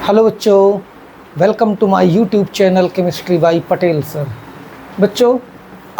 Hello बच्चों, welcome to my YouTube channel chemistry by Patel sir. बच्चों,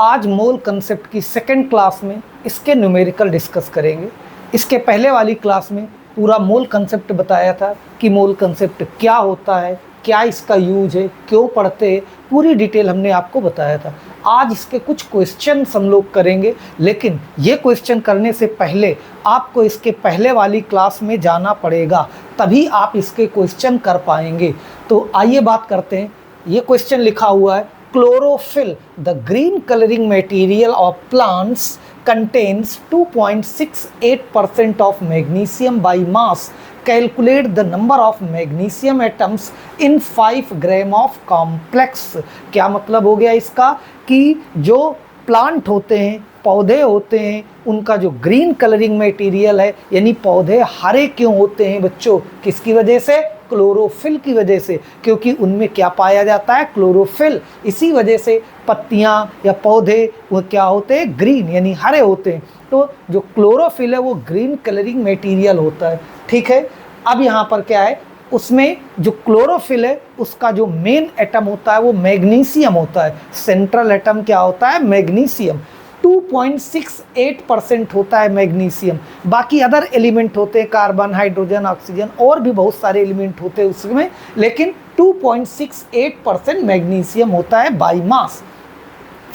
आज मोल कंसेप्ट की सेकंड क्लास में इसके न्यूमेरिकल डिस्कस करेंगे। इसके पहले वाली क्लास में पूरा मोल कंसेप्ट बताया था कि मोल कंसेप्ट क्या होता है, क्या इसका यूज है, क्यों पढ़ते हैं, पूरी डिटेल हमने आपको बताया था। आज इसके कुछ क्वेश्चन हम लोग करेंगे, लेकिन ये क्वेश्चन करने से पहले आपको इसके पहले वाली क्लास में जाना पड़ेगा, तभी आप इसके क्वेश्चन कर पाएंगे। तो आइए बात करते हैं। ये क्वेश्चन लिखा हुआ है, chlorophyll the green colouring material of plants contains 2.68% of magnesium by mass. Calculate the number of magnesium atoms in 5 gram of complex। क्या मतलब हो गया इसका कि जो प्लांट होते हैं, पौधे होते हैं, उनका जो ग्रीन कलरिंग मटेरियल है, यानी पौधे हरे क्यों होते हैं बच्चों, किसकी वजह से? क्लोरोफिल की वजह से। क्योंकि उनमें क्या पाया जाता है? क्लोरोफिल। इसी वजह से पत्तियां या पौधे वो क्या होते हैं? ग्रीन, यानी हरे होते हैं। तो जो क्लोरोफिल है वो ग्रीन कलरिंग मटेरियल होता है। ठीक है, अब यहाँ पर क्या है, उसमें जो क्लोरोफिल है उसका जो मेन एटम होता है वो मैग्नीशियम होता है। सेंट्रल एटम क्या होता है? मैग्नीशियम। 2.68% होता है मैग्नीशियम। बाकी अदर एलिमेंट होते हैं, कार्बन, हाइड्रोजन, ऑक्सीजन, और भी बहुत सारे एलिमेंट होते हैं उसमें, लेकिन 2.68% मैग्नीशियम होता है बाई मास।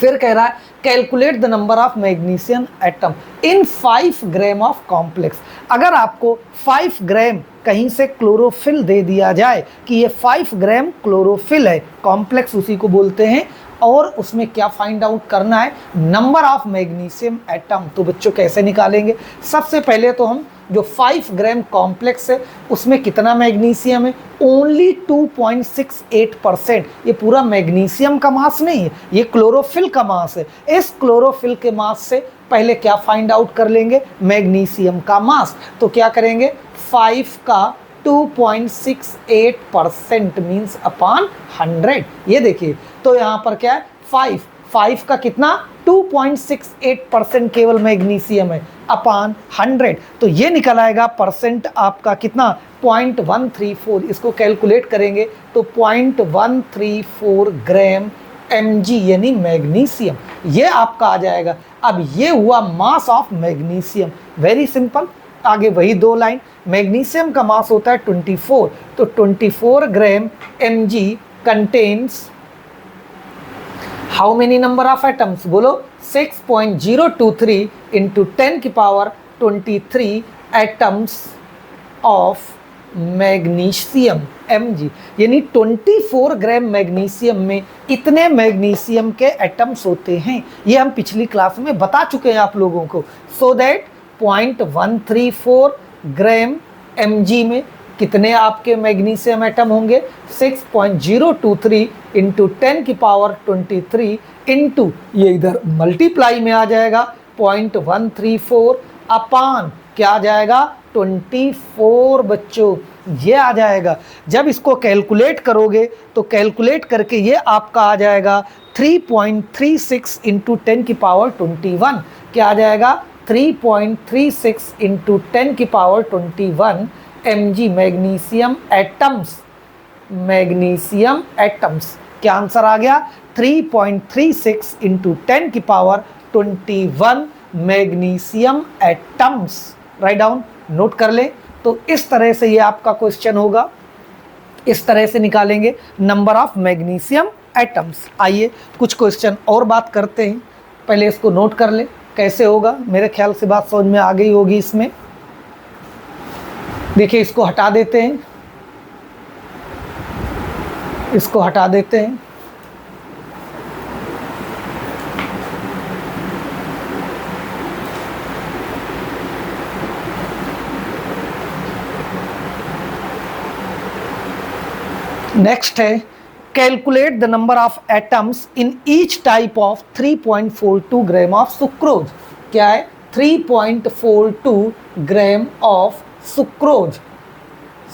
फिर कह रहा है calculate the number of magnesium atom in 5 gram of complex. अगर आपको 5 ग्राम कहीं से क्लोरोफिल दे दिया जाए कि ये 5 ग्राम क्लोरोफिल है, कॉम्प्लेक्स उसी को बोलते हैं, और उसमें क्या फाइंड आउट करना है? Number of magnesium atom. तो बच्चों कैसे निकालेंगे? सबसे पहले तो हम जो 5 ग्राम कॉम्प्लेक्स है उसमें कितना मैग्नीशियम है? ओनली 2.68%। ये पूरा मैग्नीशियम का मास नहीं है, ये क्लोरोफिल का मास है। इस क्लोरोफिल के मास से पहले क्या फाइंड आउट कर लेंगे? मैग्नीशियम का मास। तो क्या करेंगे? 5 का 2.68% मीन्स अपॉन 100। ये देखिए, तो यहाँ पर क्या है? 5 का कितना? 2.68% केवल मैग्नीशियम है, अपॉन 100। तो ये निकल आएगा परसेंट आपका कितना? 0.134। इसको कैलकुलेट करेंगे तो 0.134 ग्राम mg यानी मैग्नीशियम, ये आपका आ जाएगा। अब ये हुआ mass of magnesium. Very simple. आगे वही दो लाइन, मैग्नीशियम का मास होता है 24, तो 24 ग्राम mg contains how many number of atoms? बोलो 6.023 इंटू 10 की power 23 atoms of magnesium mg, यानी 24 ग्राम मैग्नीशियम में इतने मैग्नीशियम के एटम्स होते हैं। ये हम पिछली क्लास में बता चुके हैं आप लोगों को। सो दैट 0.134 ग्राम mg में कितने आपके मैग्नीशियम एटम होंगे? 6.023 इंटू 10 की पावर 23 इंटू, ये इधर मल्टीप्लाई में आ जाएगा, 0.134 अपान क्या आ जाएगा? 24 बच्चों, ये आ जाएगा। जब इसको कैलकुलेट करोगे तो कैलकुलेट करके ये आपका आ जाएगा 3.36 इंटू 10 की पावर 21। क्या आ जाएगा? 3.36 इंटू 10 की power 21 mg magnesium atoms. Magnesium atoms क्या आंसर आ गया? 3.36 इंटू 10 की power 21 magnesium atoms. Write down, note कर ले। तो इस तरह से ये आपका क्वेश्चन होगा, इस तरह से निकालेंगे नंबर ऑफ मैग्नीशियम एटम्स। आइए कुछ क्वेश्चन और बात करते हैं, पहले इसको नोट कर ले कैसे होगा। मेरे ख्याल से बात समझ में आ गई होगी। इसमें देखिए, इसको हटा देते हैं, इसको हटा देते हैं। नेक्स्ट है calculate the number of atoms in each type of 3.42 gram of sucrose. क्या है? 3.42 ग्राम ऑफ सुक्रोज।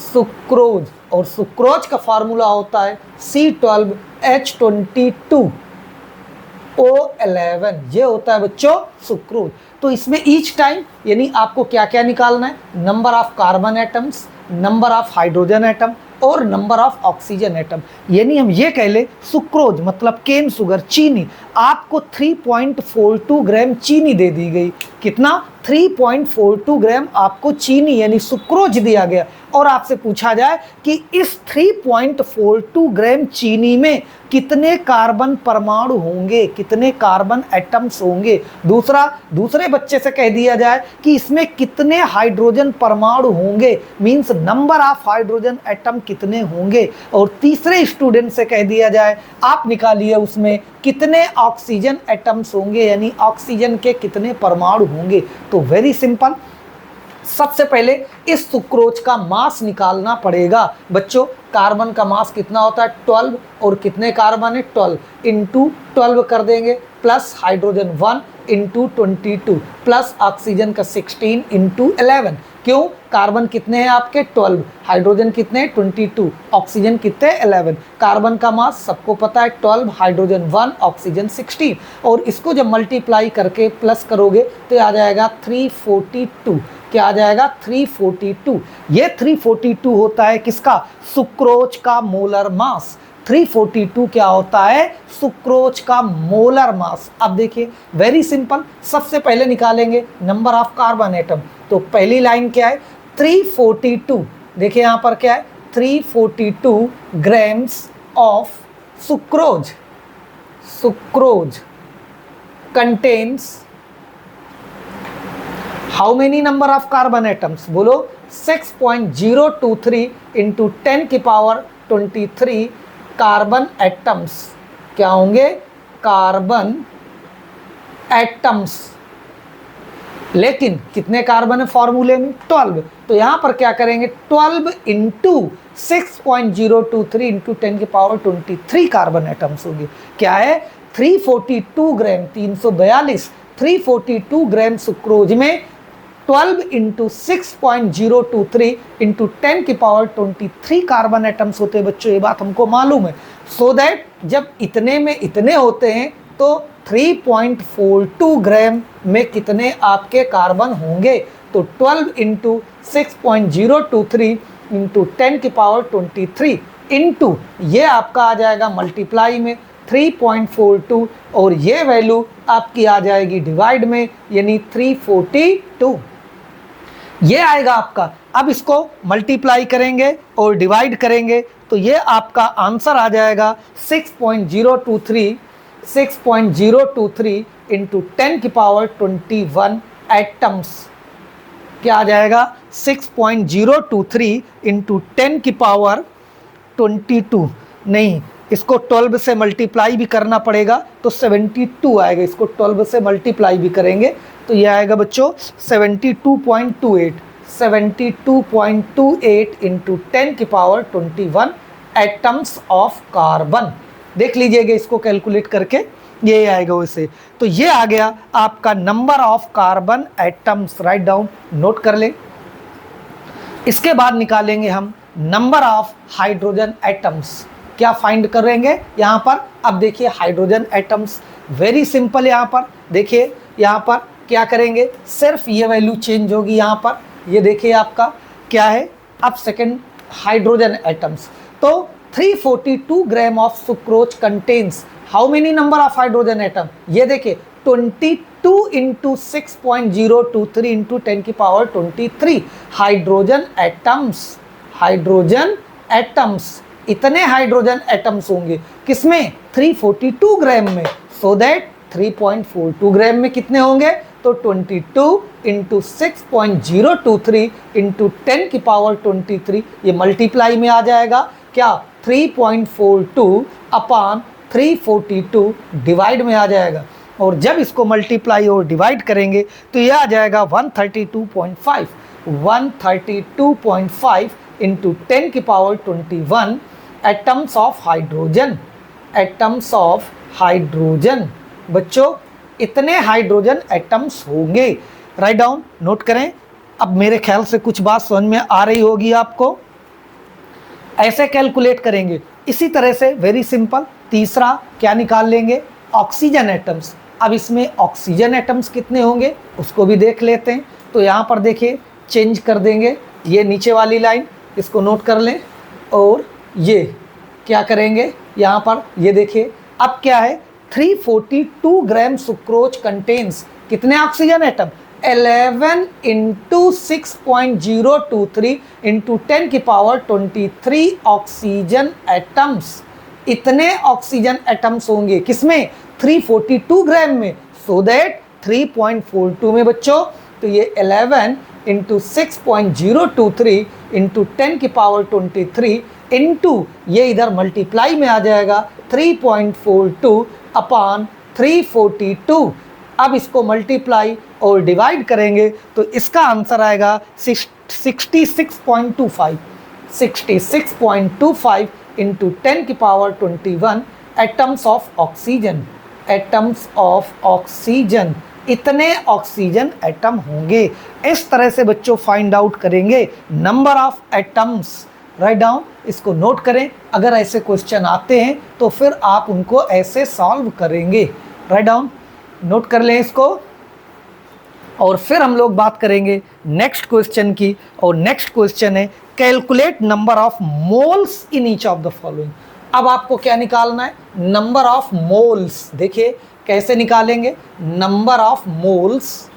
सुक्रोज, और सुक्रोज का फार्मूला होता है C12H22O11। ये होता है बच्चों सुक्रोज। तो इसमें ईच टाइम यानी आपको क्या क्या निकालना है? Number of carbon atoms, number of hydrogen atom, और नंबर ऑफ ऑक्सीजन एटम। यानी हम ये कह ले सुक्रोज मतलब केन शुगर चीनी, आपको 3.42 ग्राम चीनी दे दी गई। कितना? 3.42 ग्राम आपको चीनी यानी सुक्रोज दिया गया, और आपसे पूछा जाए कि इस 3.42 ग्राम चीनी में कितने कार्बन परमाणु होंगे, कितने कार्बन एटम्स होंगे। दूसरे बच्चे से कह दिया जाए कि इसमें कितने हाइड्रोजन परमाणु होंगे, means number of hydrogen atom कितने होंगे। और तीसरे स्टूडेंट से कह दिया जाए आप निकालिए उसमें कितने ऑक्सीजन एटम्स होंगे, यानी ऑक्सीजन के कितने परमाणु होंगे। तो वेरी सिंपल, सबसे पहले इस सुक्रोज का मास निकालना पड़ेगा। बच्चों कार्बन का मास कितना होता है? 12, और कितने कार्बन है? 12 इंटू 12 कर देंगे, plus hydrogen 1 into 22, plus oxygen का 16 इंटू 11। क्यों? कार्बन कितने हैं आपके? 12, हाइड्रोजन कितने? 22, ऑक्सीजन कितने? 11। कार्बन का मास सबको पता है 12, हाइड्रोजन 1, ऑक्सीजन 16, और इसको जब मल्टीप्लाई करके प्लस करोगे तो आ जाएगा 342। क्या आ जाएगा? 342। ये 342 होता है किसका? सुक्रोज का मोलर मास। 342 क्या होता है? सुक्रोज का मोलर मास। अब देखिए वेरी सिंपल, सबसे पहले निकालेंगे नंबर ऑफ कार्बन एटम। तो पहली लाइन क्या है? 342। देखिए यहाँ पर क्या है? 342 grams of sucrose. Sucrose contains how many number of carbon atoms? बोलो 6.023 इंटू 10 की पावर 23 कार्बन एटम्स। क्या होंगे? Carbon atoms. लेकिन कितने कार्बन है फॉर्मूले में? 12। तो यहां पर क्या करेंगे? 12 इंटू 6.023 इंटू 10 की पावर 23 कार्बन एटम्स होंगे। क्या है? 342 ग्राम, 342, 342 ग्राम सुक्रोज में 12 इंटू 6.023 इंटू 10 की पावर 23 कार्बन एटम्स होते हैं। बच्चों ये बात हमको मालूम है। सो दैट जब इतने में इतने होते हैं तो 3.42 ग्राम में कितने आपके कार्बन होंगे? तो 12 इंटू 6.023 इंटू 10 की पावर 23 इंटू ये आपका आ जाएगा मल्टीप्लाई में 3.42, और ये वैल्यू आपकी आ जाएगी डिवाइड में, यानी 342 ये आएगा आपका। अब इसको मल्टीप्लाई करेंगे और डिवाइड करेंगे तो ये आपका आंसर आ जाएगा 6.023 इंटू 10 की पावर 21 एटम्स। क्या आ जाएगा? 6.023 इंटू 10 की पावर 22, नहीं इसको 12 से मल्टीप्लाई भी करना पड़ेगा तो 72 आएगा। इसको 12 से मल्टीप्लाई भी करेंगे तो ये आएगा बच्चों 72.28 इंटू 10 की पावर 21 एटम्स ऑफ कार्बन। देख लीजिएगा इसको कैलकुलेट करके, ये आएगा वैसे। तो ये आ गया आपका number of carbon atoms. Write down, note कर ले। इसके बाद निकालेंगे हम नंबर ऑफ हाइड्रोजन एटम्स। क्या फाइंड करेंगे यहाँ पर? अब देखिए हाइड्रोजन एटम्स वेरी सिंपल। यहाँ पर देखिए, यहाँ पर क्या करेंगे? सिर्फ ये वैल्यू चेंज होगी। यहाँ पर ये देखिए आपका क्या है? अब सेकंड हाइड्रोजन एटम्स। तो 342 gram of sucrose contains how many number of hydrogen atom? ये देखिए 22 इंटू 6.023 इंटू 10 की power 23 hydrogen atoms. Hydrogen atoms, इतने हाइड्रोजन एटम्स होंगे किसमें? 342 ग्राम में। सो दैट 3.42 ग्राम में कितने होंगे? तो 22 इंटू 6.023 इंटू 10 की पावर 23, ये मल्टीप्लाई में आ जाएगा। क्या? 3.42 अपॉन 342 डिवाइड में आ जाएगा। और जब इसको मल्टीप्लाई और डिवाइड करेंगे तो ये आ जाएगा 132.5। 132.5 इंटू 10 की power 21 atoms of hydrogen. Atoms of hydrogen. बच्चों इतने हाइड्रोजन एटम्स होंगे। राइट डाउन, नोट करें। अब मेरे ख्याल से कुछ बात समझ में आ रही होगी आपको। ऐसे कैलकुलेट करेंगे। इसी तरह से वेरी सिंपल तीसरा क्या निकाल लेंगे? Oxygen atoms. अब इसमें ऑक्सीजन एटम्स कितने होंगे उसको भी देख लेते हैं। तो यहाँ पर देखिए चेंज कर देंगे, ये नीचे वाली लाइन इसको नोट कर लें। और ये क्या करेंगे यहाँ पर, ये देखिए अब क्या है, 342 ग्राम सुक्रोज कंटेन्स कितने ऑक्सीजन एटम, 11 इंटू 6.023 इंटू 10 की पावर 23 ऑक्सीजन एटम्स। इतने ऑक्सीजन एटम्स होंगे किसमें, 342 ग्राम में, सो दैट 3.42 में बच्चों, तो ये 11 इंटू 6.023 इंटू 10 की पावर 23 इंटू ये इधर मल्टीप्लाई में आ जाएगा 3.42 अपॉन 342। अब इसको मल्टीप्लाई और डिवाइड करेंगे तो इसका आंसर आएगा 66.25 66.25 इंटू 10 की power 21 atoms of oxygen, atoms of oxygen. इतने ऑक्सीजन एटम होंगे। इस तरह से बच्चों फाइंड आउट करेंगे number of atoms. Write down, इसको नोट करें, अगर ऐसे क्वेश्चन आते हैं तो फिर आप उनको ऐसे सॉल्व करेंगे। राइट डाउन, नोट कर लें इसको। और फिर हम लोग बात करेंगे नेक्स्ट क्वेश्चन की, और नेक्स्ट क्वेश्चन है calculate number of moles in each of the following. अब आपको क्या निकालना है, नंबर ऑफ मोल्स। देखिए कैसे निकालेंगे, number of moles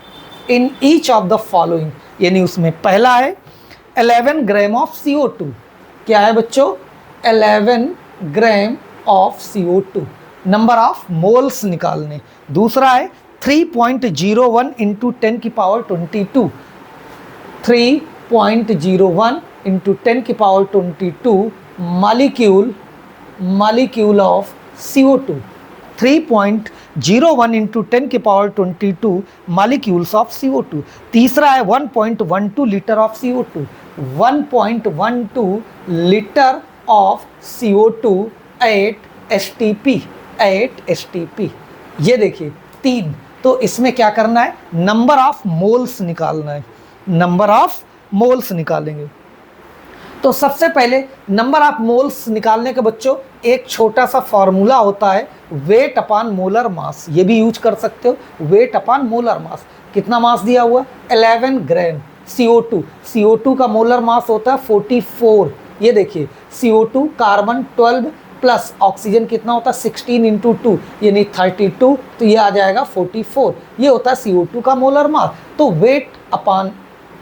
in each of the following, यानी उसमें पहला है 11 ग्राम ऑफ CO2। क्या है बच्चों, 11 gram of CO2, number of moles निकालने। दूसरा है 3.01 इंटू 10 की पावर 22, 3.01 इंटू 10 की power 22 molecule of CO2, 3.01 into 10 की पावर 22 मॉलिक्यूल्स ऑफ CO2। तीसरा है 1.12 litre of CO2, 1.12 litre of CO2 at STP। ये देखिए 3। तो इसमें क्या करना है, नंबर ऑफ मोल्स निकालना है, नंबर ऑफ मोल्स निकालेंगे। तो सबसे पहले नंबर ऑफ मोल्स निकालने के बच्चों एक छोटा सा फॉर्मूला होता है, वेट अपॉन मोलर मास। ये भी यूज कर सकते हो, वेट अपॉन मोलर मास। कितना मास दिया हुआ, 11 ग्राम CO2 का मोलर मास होता है 44। ये देखिए CO2 कार्बन 12 प्लस ऑक्सीजन कितना होता है 16 इंटू 2 यानी 32, तो ये आ जाएगा 44। ये होता है CO2 का मोलर मास। तो वेट अपॉन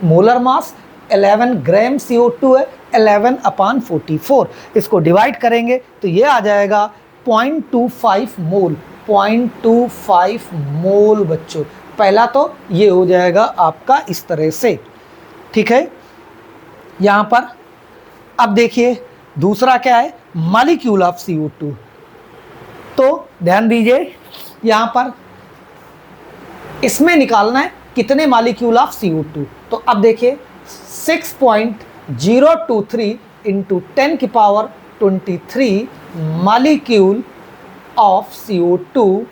मोलर मास 11 ग्राम CO2 है, 11 अपॉन 44। इसको डिवाइड करेंगे तो ये आ जाएगा 0.25 मोल, 0.25 मोल बच्चों। पहला तो ये हो जाएगा आपका इस तरह से, ठीक है। यहाँ पर अब देखिए दूसरा क्या है, मॉलिक्यूल ऑफ CO2। तो ध्यान दीजिए यहाँ पर इसमें निकालना है कितने मॉलिक्यूल ऑफ CO2। तो अब देखिए 6.023 इंटू 10 की power 23 molecule of CO2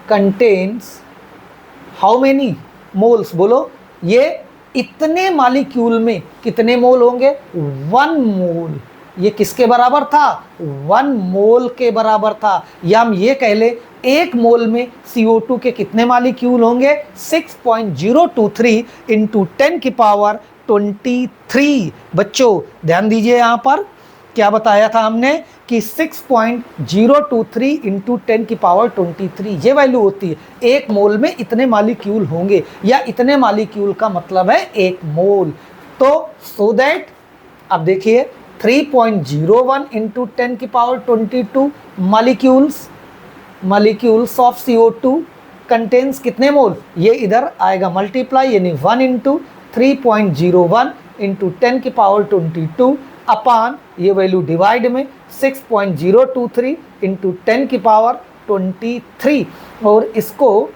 contains how many moles, बोलो। ये इतने मॉलिक्यूल में कितने मोल होंगे, 1 मोल। ये किसके बराबर था, 1 मोल के बराबर था। या हम ये कह ले एक मोल में CO2 के कितने मॉलिक्यूल होंगे, 6.023 इंटू 10 की पावर 23। बच्चों ध्यान दीजिए यहाँ पर क्या बताया था हमने कि 6.023 इंटू 10 की पावर 23 ये वैल्यू होती है। एक मोल में इतने मॉलिक्यूल होंगे, या इतने मॉलिक्यूल का मतलब है एक मोल। तो सो दैट अब देखिए 3.01 इंटू 10 की power 22 molecules of CO2 contains कितने मोल, ये इधर आएगा मल्टीप्लाई, यानी 1 इंटू 3.01 इंटू 10 की पावर 22 अपान ये वैल्यू डिवाइड में 6.023 इंटू 10 की पावर 23। और इसको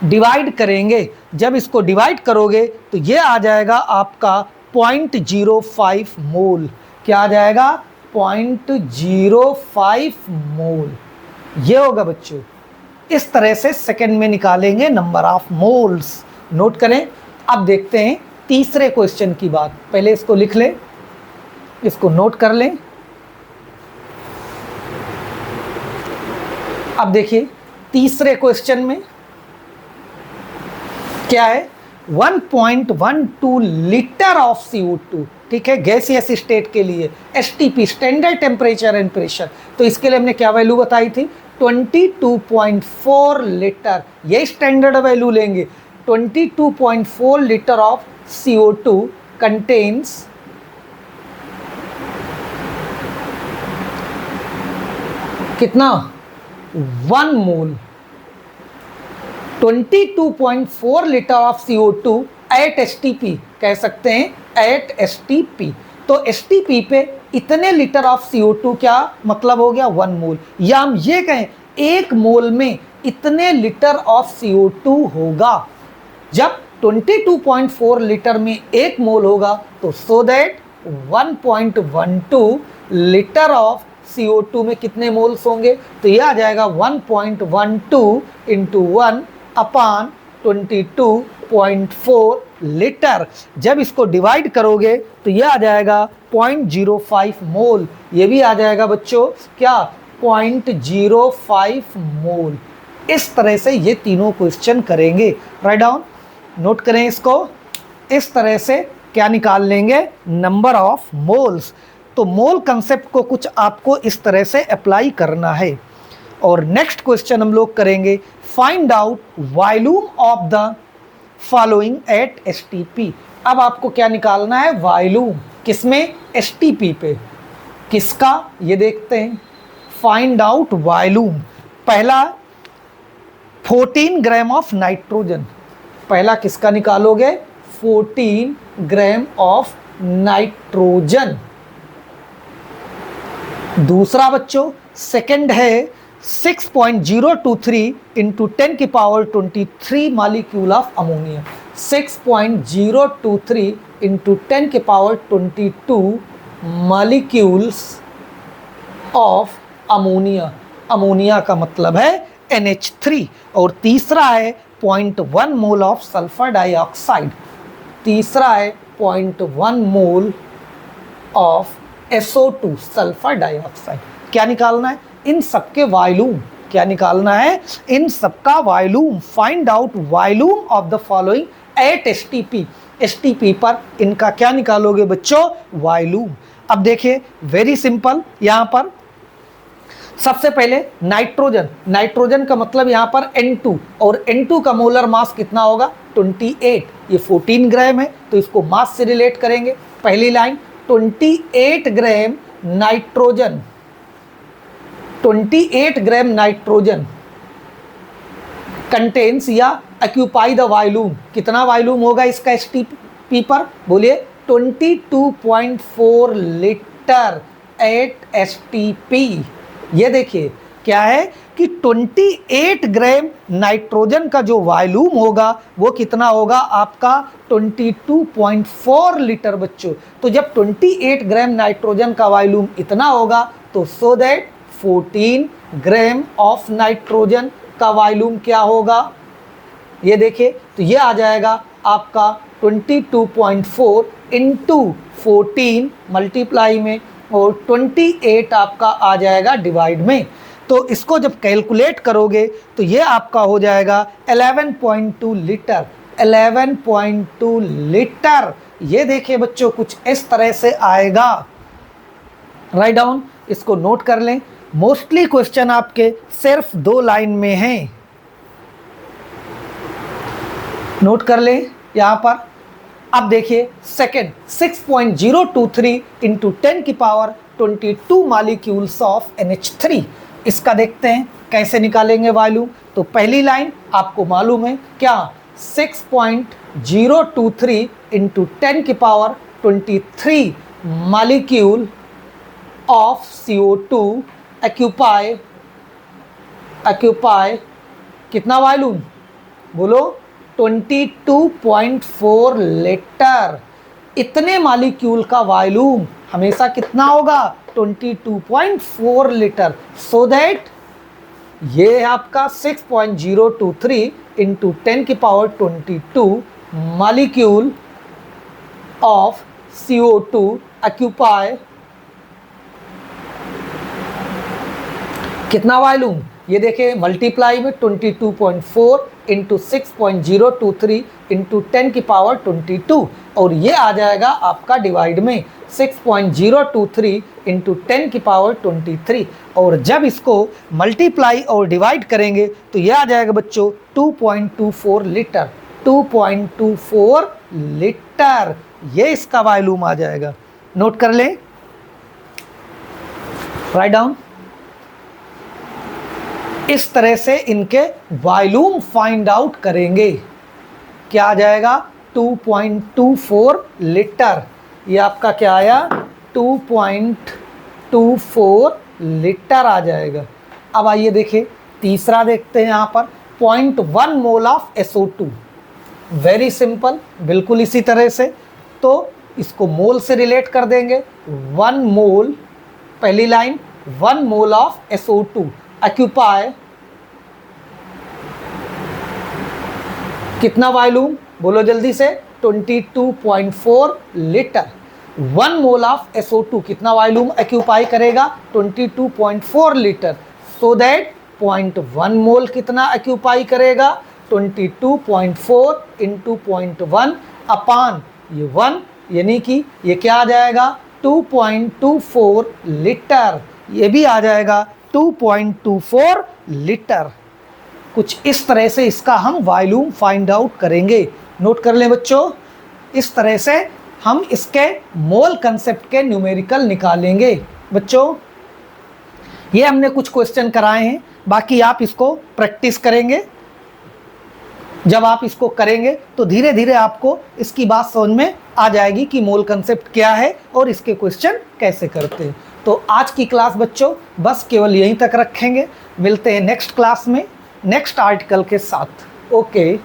डिवाइड करेंगे, जब इसको डिवाइड करोगे तो ये आ जाएगा आपका 0.05 मोल। क्या आ जाएगा, 0.05 मोल। ये होगा बच्चों। इस तरह से सेकंड में निकालेंगे नंबर ऑफ मोल्स। नोट करें। अब देखते हैं तीसरे क्वेश्चन की बात। पहले इसको लिख लें, इसको नोट कर लें। अब देखिए तीसरे क्वेश्चन में क्या है, 1.12 लीटर ऑफ CO2 ठीक है, गैसियस स्टेट के लिए STP, standard temperature and pressure. तो इसके लिए हमने क्या वैल्यू बताई थी, 22.4 लीटर, ये स्टैंडर्ड वैल्यू लेंगे। 22.4 लीटर ऑफ CO2 कंटेन्स कितना, 1 मोल। 22.4 litre of CO2 at STP, कह सकते हैं एट STP। तो STP पे इतने लीटर ऑफ CO2 क्या मतलब हो गया, 1 मोल। या हम ये कहें 1 मोल में इतने लीटर ऑफ CO2 होगा। जब 22.4 लीटर में 1 मोल होगा तो so that 1.12 litre of CO2 में कितने मोल्स होंगे, तो यह आ जाएगा 1.12 इंटू 1 अपान 22.4 लीटर। जब इसको डिवाइड करोगे तो यह आ जाएगा 0.05 मोल। ये भी आ जाएगा बच्चों क्या, 0.05 मोल। इस तरह से ये तीनों क्वेश्चन करेंगे। राइट डाउन, नोट करें इसको। इस तरह से क्या निकाल लेंगे, नंबर ऑफ मोल्स। तो मोल कंसेप्ट को कुछ आपको इस तरह से अप्लाई करना है। और नेक्स्ट क्वेश्चन हम लोग करेंगे, find out volume of the following at STP। अब आपको क्या निकालना है, वॉल्यूम, किसमें, STP पे। किसका, ये देखते हैं। फाइंड आउट वॉल्यूम, पहला 14 ग्राम ऑफ नाइट्रोजन, पहला किसका निकालोगे, 14 ग्राम ऑफ नाइट्रोजन। दूसरा बच्चों सेकंड है 6.023 इंटू 10 की power 23 molecule of ammonia. 6.023 into 10 की power 22 molecules of ammonia. Ammonia का मतलब है NH3। और तीसरा है 0.1 मोल ऑफ सल्फर डाइऑक्साइड। तीसरा है 0.1 mole of SO2 sulphur dioxide. क्या निकालना है, इन सबके वॉल्यूम। क्या निकालना है, इन सबका volume. Find out volume of the following at STP। STP पर इनका क्या निकालोगे बच्चों, वॉल्यूम। अब देखिए वेरी सिंपल, यहाँ पर सबसे पहले नाइट्रोजन। नाइट्रोजन का मतलब यहाँ पर N2, और N2 का मोलर मास कितना होगा, 28। ये 14 ग्राम है तो इसको मास से रिलेट करेंगे। पहली line 28 gram nitrogen, 28 gram nitrogen contains या ऑक्यूपाई द वॉल्यूम। कितना वॉल्यूम होगा इसका STP पर, बोलिए 22.4 लीटर एट STP। ये देखिए क्या है कि 28 ग्राम नाइट्रोजन का जो वॉल्यूम होगा वो कितना होगा आपका, 22.4 लीटर बच्चों। तो जब 28 ग्राम नाइट्रोजन का वॉल्यूम इतना होगा तो so that 14 gram of nitrogen का वॉल्यूम क्या होगा, ये देखिए। तो ये आ जाएगा आपका 22.4 इंटू 14 मल्टीप्लाई में, और 28 आपका आ जाएगा डिवाइड में। तो इसको जब कैलकुलेट करोगे तो ये आपका हो जाएगा 11.2 लीटर। 11.2 लीटर, ये देखिए बच्चों कुछ इस तरह से आएगा। राइट डाउन, इसको नोट कर लें। मोस्टली क्वेश्चन आपके सिर्फ 2 लाइन में हैं, नोट कर लें यहाँ पर। अब देखिए सेकंड 6.023 इंटू 10 की पावर 22 मालिक्यूल्स ऑफ NH3। इसका देखते हैं कैसे निकालेंगे वॉल्यूम। तो पहली लाइन आपको मालूम है क्या, 6.023 इंटू 10 की power 23 molecule of CO2 occupy कितना वॉल्यूम, बोलो 22.4 लीटर। इतने मालिक्यूल का वॉल्यूम हमेशा कितना होगा, 22.4 लीटर। सो दैट ये है आपका 6.023 इंटू 10 की power 22 molecule of CO2 occupy कितना वॉल्यूम, ये देखिए मल्टीप्लाई में 22.4 इंटू 6.023 इंटू 10⁻22 और ये आ जाएगा आपका डिवाइड में 6.023 इंटू 10⁻23 और जब इसको मल्टीप्लाई और डिवाइड करेंगे तो ये आ जाएगा बच्चों 2.24 लीटर। 2.24 लीटर ये इसका वॉल्यूम आ जाएगा। नोट कर लें, राइट डाउन। इस तरह से इनके वॉल्यूम फाइंड आउट करेंगे। क्या आ जाएगा 2.24 लीटर। ये आपका क्या आया 2.24 लीटर आ जाएगा। अब आइए देखें तीसरा देखते हैं यहाँ पर 0.1 mole of SO2। Very simple, बिल्कुल इसी तरह से। तो इसको मोल से रिलेट कर देंगे। 1 मोल, पहली line 1 mole of SO2 occupy कितना वॉल्यूम बोलो जल्दी से 22.4 लीटर। 1 मोल ऑफ SO2 कितना वॉल्यूम ऑक्यूपाई करेगा 22.4 लीटर। सो दैट 0.1 मोल कितना ऑक्यूपाई करेगा 22.4 इंटू 0.1 अपान ये 1, यानी कि ये क्या आ जाएगा 2.24 लीटर। ये भी आ जाएगा 2.24 लीटर। कुछ इस तरह से इसका हम वॉल्यूम फाइंड आउट करेंगे। नोट कर लें बच्चों, इस तरह से हम इसके मोल कंसेप्ट के न्यूमेरिकल निकालेंगे। बच्चों ये हमने कुछ क्वेश्चन कराए हैं, बाकी आप इसको प्रैक्टिस करेंगे। जब आप इसको करेंगे तो धीरे धीरे आपको इसकी बात समझ में आ जाएगी कि मोल कंसेप्ट क्या है और इसके क्वेश्चन कैसे करते हैं। तो आज की क्लास बच्चों बस केवल यहीं तक रखेंगे। मिलते हैं नेक्स्ट क्लास में नेक्स्ट आर्टिकल के साथ। ओके।